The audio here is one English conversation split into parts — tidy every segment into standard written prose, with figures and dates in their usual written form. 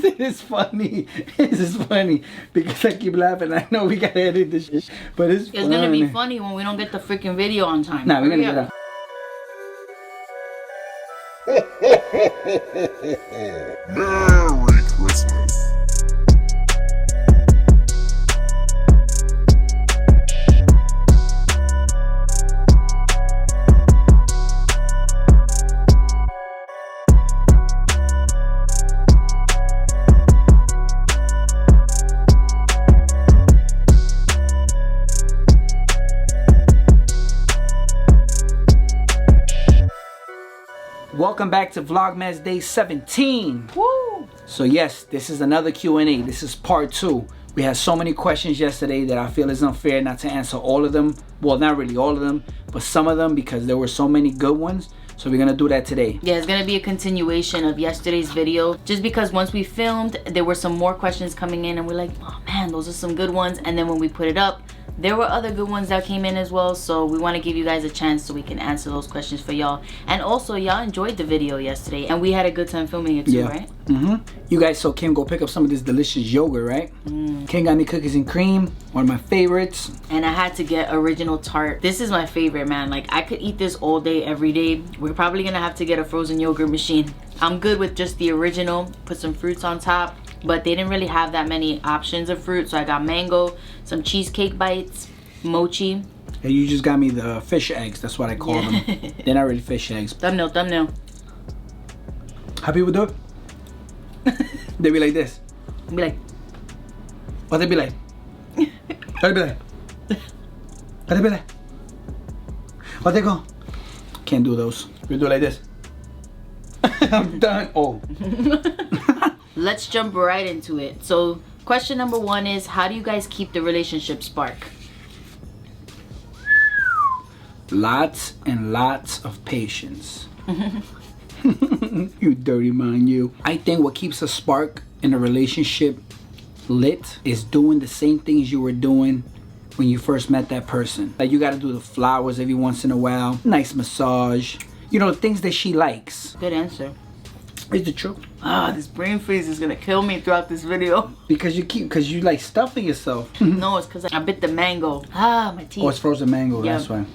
It is funny. This is funny because I keep laughing. I know we gotta edit this shit, but it's gonna be funny when we don't get the freaking video on time. Nah, we're gonna get out. Merry Christmas. Welcome back to Vlogmas Day 17. Woo! So yes, this is another Q&A. This is part 2. We had so many questions yesterday that I feel it's unfair not to answer all of them. Well, not really all of them, but some of them because there were so many good ones. So we're gonna do that today. Yeah, it's gonna be a continuation of yesterday's video. Just because once we filmed, there were some more questions coming in and we're like, oh man, those are some good ones. And then when we put it up, there were other good ones that came in as well. So we wanna give you guys a chance so we can answer those questions for y'all. And also, y'all enjoyed the video yesterday and we had a good time filming it too, right? You guys saw Kim go pick up some of this delicious yogurt, right? Kim got me cookies and cream, one of my favorites. And I had to get original tart. This is my favorite, man. Like, I could eat this all day, every day. We're probably gonna have to get a frozen yogurt machine. I'm good with just the original. Put some fruits on top. But they didn't really have that many options of fruit. So I got mango, some cheesecake bites, mochi. And you just got me the fish eggs. That's what I call them. They're not really fish eggs. Thumbnail. How people do it? They be like this. Be like. What they be like? What they be like? What they be like? What they go? Can't do those. We do it like this. I'm done. Oh. Let's jump right into it. So question number 1 is, how do you guys keep the relationship spark? Lots and lots of patience. You dirty mind, you. I think what keeps a spark in a relationship lit is doing the same things you were doing when you first met that person. Like, you gotta do the flowers every once in a while, nice massage, you know, things that she likes. Good answer. Is the truth? Ah, this brain freeze is gonna kill me throughout this video. Because you like stuffing yourself. No, it's because I bit the mango. Ah, my teeth. Oh, it's frozen mango, Yeah. that's why.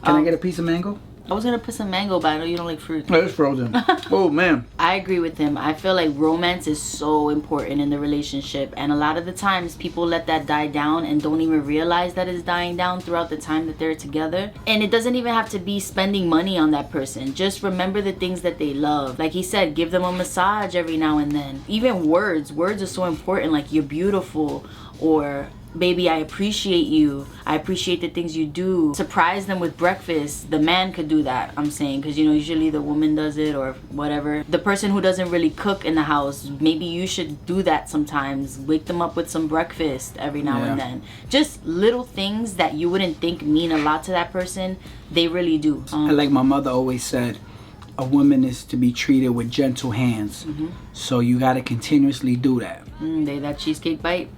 Can I get a piece of mango? I was gonna put some mango, but I know you don't like fruit. Oh, it's frozen. Oh man. I agree with him. I feel like romance is so important in the relationship, and a lot of the times people let that die down and don't even realize that it's dying down throughout the time that they're together. And it doesn't even have to be spending money on that person. Just remember the things that they love. Like he said, give them a massage every now and then. Even words are so important, like you're beautiful, or baby, I appreciate you. I appreciate the things you do. Surprise them with breakfast. The man could do that, I'm saying, because, you know, usually the woman does it or whatever. The person who doesn't really cook in the house, maybe you should do that sometimes. Wake them up with some breakfast every now and then. Just little things that you wouldn't think mean a lot to that person, they really do. Like my mother always said, a woman is to be treated with gentle hands. So you got to continuously do that. That cheesecake bite.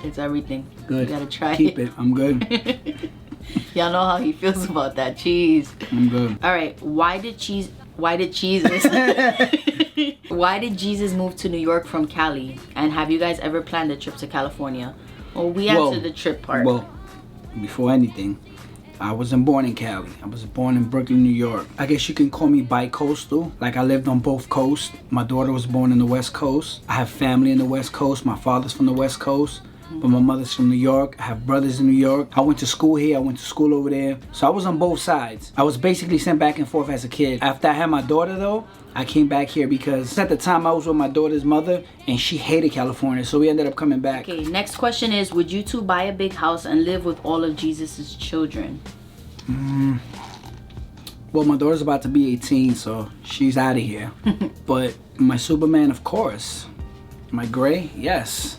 It's everything. Good. You gotta try Keep it. I'm good. Y'all know how he feels about that cheese. I'm good. All right. Why did Jesus move to New York from Cali? And have you guys ever planned a trip to California? Well, we answered the trip part. Well, before anything, I wasn't born in Cali. I was born in Brooklyn, New York. I guess you can call me bi-coastal. Like, I lived on both coasts. My daughter was born in the West Coast. I have family in the West Coast. My father's from the West Coast. But my mother's from New York. I have brothers in New York. I went to school here. I went to school over there. So I was on both sides. I was basically sent back and forth as a kid. After I had my daughter, though, I came baake here because at the time I was with my daughter's mother and she hated California. So we ended up coming back. Okay, next question is, would you two buy a big house and live with all of Jesus's children? Well, my daughter's about to be 18, so she's out of here. But my Superman, of course. My Gray, yes.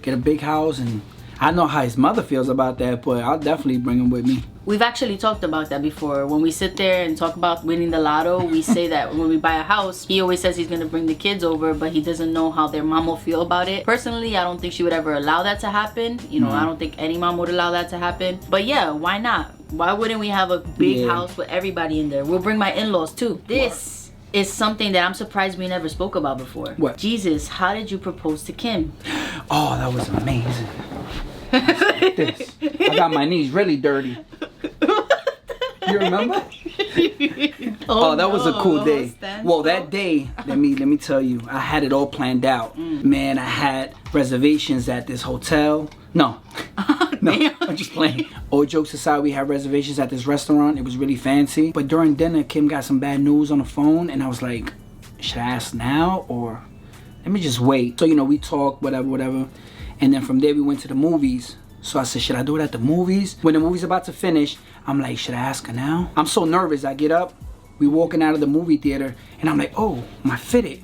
Get a big house, and I know how his mother feels about that, but I'll definitely bring him with me. We've actually talked about that before. When we sit there and talk about winning the lotto, we say that when we buy a house, he always says he's gonna bring the kids over, but he doesn't know how their mom will feel about it. Personally, I don't think she would ever allow that to happen. You know, I don't think any mom would allow that to happen. But yeah, why not? Why wouldn't we have a big house with everybody in there? We'll bring my in-laws too. This is something that I'm surprised we never spoke about before. What? Jesus, how did you propose to Kim? Oh, that was amazing. This. I got my knees really dirty. You remember? Oh, that was a cool day. Well, that day, let me tell you, I had it all planned out. Man, I had reservations at this hotel. No, I'm just playing. All jokes aside, we had reservations at this restaurant. It was really fancy. But during dinner, Kim got some bad news on the phone, and I was like, should I ask now or let me just wait? So, we talked, whatever. And then from there, we went to the movies. So I said, should I do it at the movies? When the movie's about to finish, I'm like, should I ask her now? I'm so nervous. I get up, we walking out of the movie theater, and I'm like, oh, my fitted.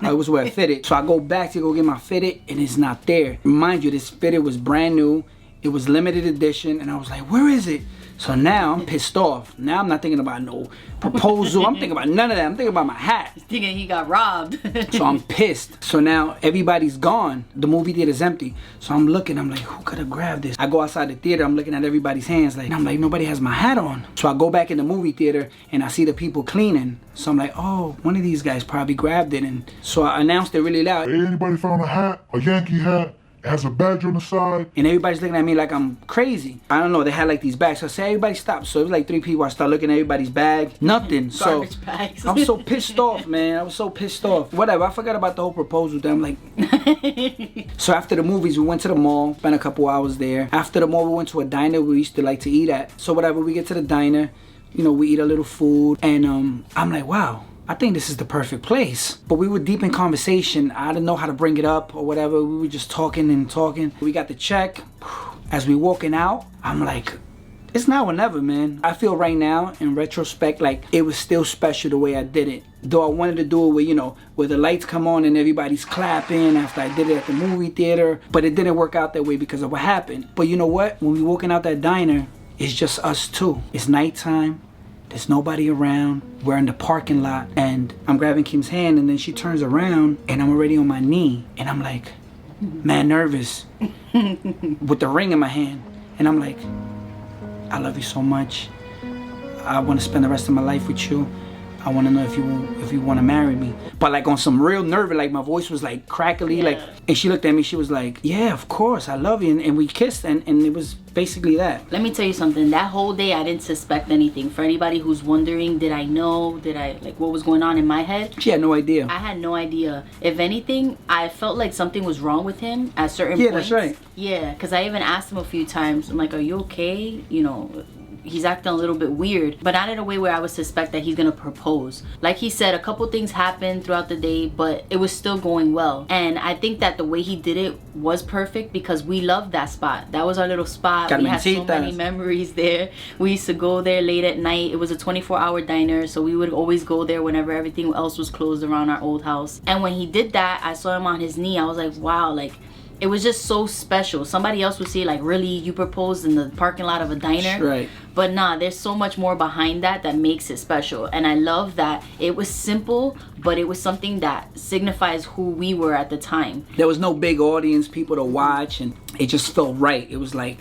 I was where I fitted. So I go back to go get my fitted, and it's not there. Mind you, this fitted was brand new. It was limited edition, and I was like, where is it? So now I'm pissed off. Now I'm not thinking about no proposal. I'm thinking about none of that. I'm thinking about my hat. He's thinking he got robbed. So I'm pissed. So now everybody's gone. The movie theater's empty. So I'm looking. I'm like, who could have grabbed this? I go outside the theater. I'm looking at everybody's hands. And I'm like, nobody has my hat on. So I go back in the movie theater and I see the people cleaning. So I'm like, oh, one of these guys probably grabbed it. And so I announced it really loud. Hey, anybody found a hat? A Yankee hat? It has a badge on the side. And everybody's looking at me like I'm crazy. I don't know, they had like these bags. So I said, everybody stop. So it was like 3 people. I start looking at everybody's bag. Nothing. So Garbage bags. I'm so pissed off, man. I was so pissed off. Whatever. I forgot about the whole proposal thing. I'm like. So after the movies, we went to the mall. Spent a couple hours there. After the mall, we went to a diner we used to like to eat at. So whatever, we get to the diner. We eat a little food. And I'm like, wow. I think this is the perfect place. But we were deep in conversation. I didn't know how to bring it up or whatever. We were just talking and talking. We got the check. As we walking out, I'm like, it's now or never, man. I feel right now, in retrospect, like it was still special the way I did it. Though I wanted to do it where, where the lights come on and everybody's clapping after I did it at the movie theater. But it didn't work out that way because of what happened. But you know what? When we walking out that diner, it's just us two. It's nighttime. There's nobody around. We're in the parking lot and I'm grabbing Kim's hand and then she turns around and I'm already on my knee and I'm like, man, nervous with the ring in my hand. And I'm like, I love you so much. I want to spend the rest of my life with you. I want to know if you want to marry me. But like on some real nerve, like my voice was like crackly, like, and she looked at me, she was like, yeah, of course, I love you. And we kissed and it was basically that. Let me tell you something. That whole day, I didn't suspect anything. For anybody who's wondering, did I know? What was going on in my head? She had no idea. I had no idea. If anything, I felt like something was wrong with him at certain points. Yeah, that's right. Yeah, because I even asked him a few times. I'm like, are you okay? He's acting a little bit weird, but not in a way where I would suspect that he's gonna propose. Like he said, a couple things happened throughout the day, but it was still going well. And I think that the way he did it was perfect because we loved that spot. That was our little spot. We had so many memories there. We used to go there late at night. It was a 24-hour diner, so we would always go there whenever everything else was closed around our old house. And when he did that, I saw him on his knee. I was like, wow, like, it was just so special. Somebody else would say, like, really, you proposed in the parking lot of a diner? Right. But nah, there's so much more behind that makes it special. And I love that it was simple, but it was something that signifies who we were at the time. There was no big audience, people to watch, and it just felt right. It was like,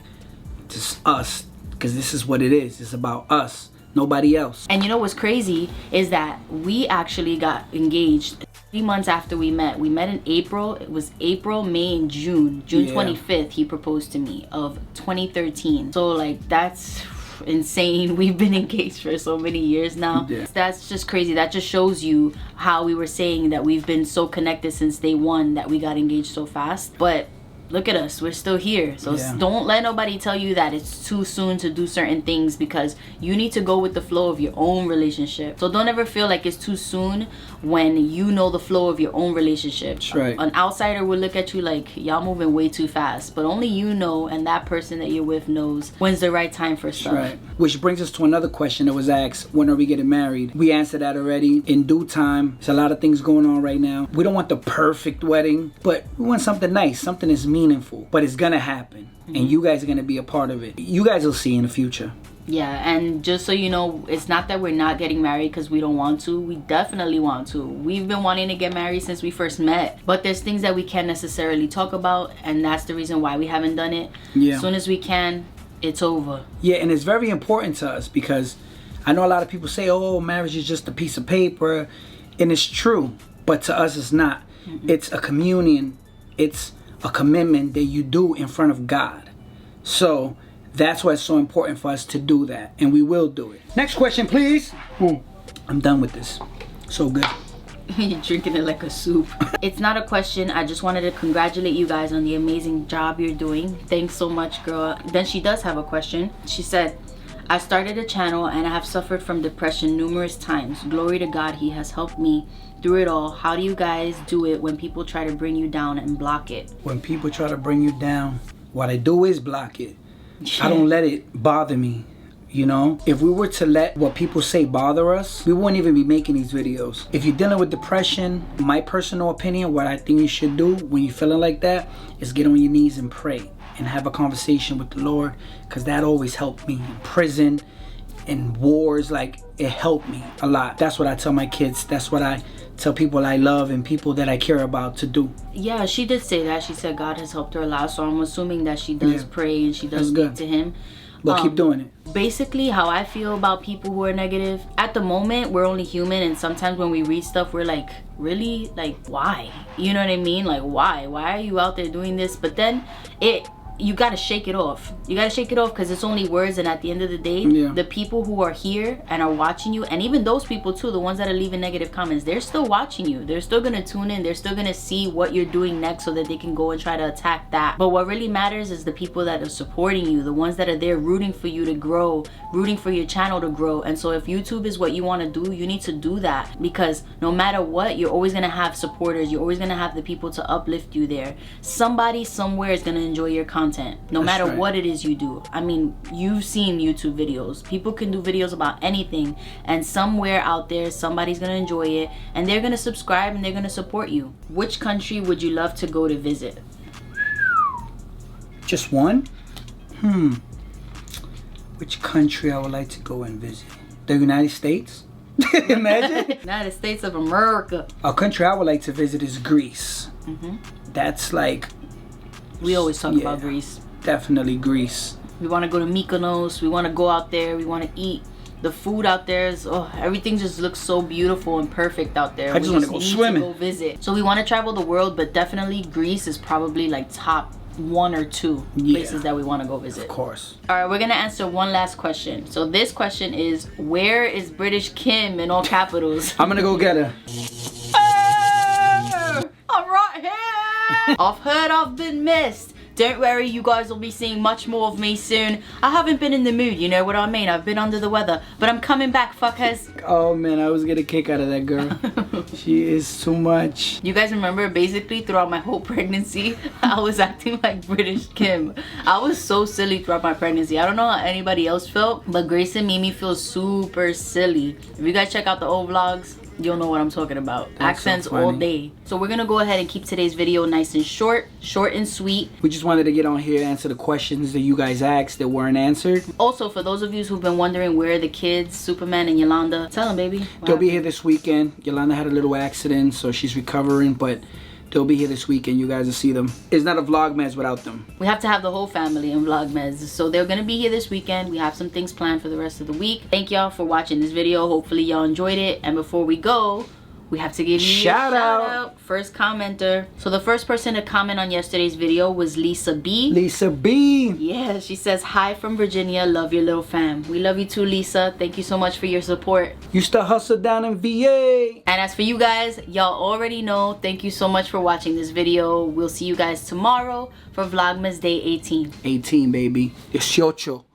just us, because this is what it is. It's about us, nobody else. And you know what's crazy is that we actually got engaged 3 months after we met. We met in April. It was April, May, and June. June 25th, he proposed to me of 2013. So like, that's insane. We've been engaged for so many years now. Yeah. That's just crazy. That just shows you how we were saying that we've been so connected since day one that we got engaged so fast. But look at us, we're still here. So don't let nobody tell you that it's too soon to do certain things, because you need to go with the flow of your own relationship. So don't ever feel like it's too soon when you know the flow of your own relationship. That's right. An outsider will look at you like, y'all moving way too fast, but only you know, and that person that you're with knows when's the right time for stuff. That's right. Which brings us to another question that was asked, when are we getting married? We answered that already. In due time. There's a lot of things going on right now. We don't want the perfect wedding, but we want something nice, something that's meaningful, but it's gonna happen. And you guys are gonna be a part of it. You guys will see in the future. Yeah, and just so you know, it's not that we're not getting married because we don't want to. We definitely want to. We've been wanting to get married since we first met, but there's things that we can't necessarily talk about, and that's the reason why we haven't done it. As soon as we can, it's over. Yeah, and it's very important to us because I know a lot of people say, oh, marriage is just a piece of paper. And it's true, but to us it's not. It's a communion. It's a commitment that you do in front of God. So that's why it's so important for us to do that, and we will do it. Next question, please. I'm done with this. So good. You're drinking it like a soup. It's not a question. I just wanted to congratulate you guys on the amazing job you're doing. Thanks so much, girl. Then she does have a question. She said, I started a channel and I have suffered from depression numerous times. Glory to God, He has helped me through it all. How do you guys do it when people try to bring you down and block it? When people try to bring you down, what I do is block it. I don't let it bother me. You know, if we were to let what people say bother us, we wouldn't even be making these videos. If you're dealing with depression, my personal opinion, what I think you should do when you're feeling like that is get on your knees and pray and have a conversation with the Lord, because that always helped me in prison, in wars. Like, it helped me a lot. That's what I tell my kids. That's what I tell people I love and people that I care about to do. Yeah, she did say that. She said God has helped her a lot, so I'm assuming that she does pray and she does speak to Him. But keep doing it. Basically, how I feel about people who are negative, at the moment, we're only human, and sometimes when we read stuff, we're like, really? Like, why? You know what I mean? Like, why? Why are you out there doing this? But then you gotta shake it off. You gotta shake it off, because it's only words, and at the end of the day, the people who are here and are watching you, and even those people too, the ones that are leaving negative comments, they're still watching you. They're still gonna tune in. They're still gonna see what you're doing next so that they can go and try to attack that. But what really matters is the people that are supporting you, the ones that are there rooting for you to grow, rooting for your channel to grow. And so if YouTube is what you want to do, you need to do that, because no matter what, you're always gonna have supporters. You're always gonna have the people to uplift you there. Somebody somewhere is gonna enjoy your content, no matter what it is you do. I mean, you've seen YouTube videos. People can do videos about anything, and somewhere out there somebody's gonna enjoy it, and they're gonna subscribe and they're gonna support you. Which country would you love to go to visit? Just one? Which country I would like to go and visit? The United States? Imagine. United States of America. A country I would like to visit is Greece. That's like, we always talk about Greece. Definitely Greece. We want to go to Mykonos. We want to go out there. We want to eat. The food out there is, everything just looks so beautiful and perfect out there. I just want to go swimming. To go visit. So we want to travel the world, but definitely Greece is probably like top 1 or 2 places that we want to go visit. Of course. All right, we're gonna answer one last question. So this question is, where is British Kim in all capitals? I'm gonna go get her. I'm right here. I've heard I've been missed. Don't worry, you guys will be seeing much more of me soon. I haven't been in the mood, you know what I mean? I've been under the weather, but I'm coming back, fuckers. Oh man, I was getting a kick out of that girl. She is too much. You guys remember, basically throughout my whole pregnancy, I was acting like British Kim. I was so silly throughout my pregnancy. I don't know how anybody else felt, but Grayson made me feel super silly. If you guys check out the old vlogs, you'll know what I'm talking about. That's accents so all day. So we're gonna go ahead and keep today's video nice and short and sweet. We just wanted to get on here and answer the questions that you guys asked that weren't answered. Also, for those of you who've been wondering where are the kids, Superman and Yolanda, tell them, baby. They'll be here this weekend. Yolanda had a little accident, so she's recovering, but they'll be here this weekend. You guys will see them. It's not a Vlogmas without them. We have to have the whole family in Vlogmas. So they're gonna be here this weekend. We have some things planned for the rest of the week. Thank y'all for watching this video. Hopefully y'all enjoyed it. And before we go, we have to give you a shout out. First commenter. So the first person to comment on yesterday's video was Lisa B. Lisa B. Yeah, she says, hi from Virginia. Love your little fam. We love you too, Lisa. Thank you so much for your support. Used to hustle down in VA. And as for you guys, y'all already know. Thank you so much for watching this video. We'll see you guys tomorrow for Vlogmas Day 18. 18, baby. 18.